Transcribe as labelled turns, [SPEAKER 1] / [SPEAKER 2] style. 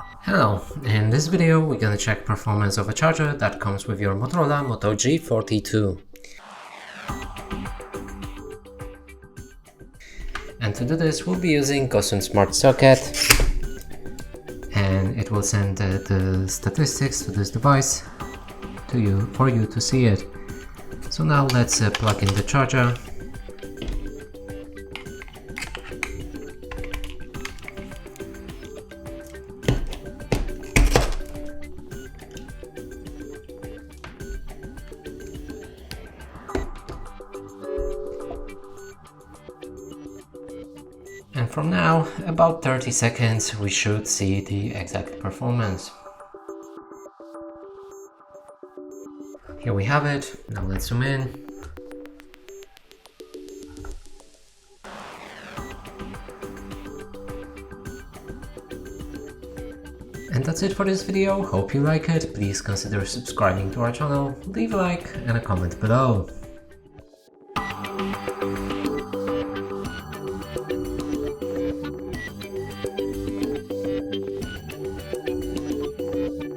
[SPEAKER 1] Hello, in this video we're gonna check performance of a charger that comes with your Motorola Moto G42. And to do this we'll be using Custom Smart Socket, and it will send the statistics to this device for you to see it. So now let's plug in the charger. And from now, about 30 seconds, we should see the exact performance. Here we have it. Now let's zoom in. And that's it for this video. Hope you like it. Please consider subscribing to our channel, leave a like and a comment below.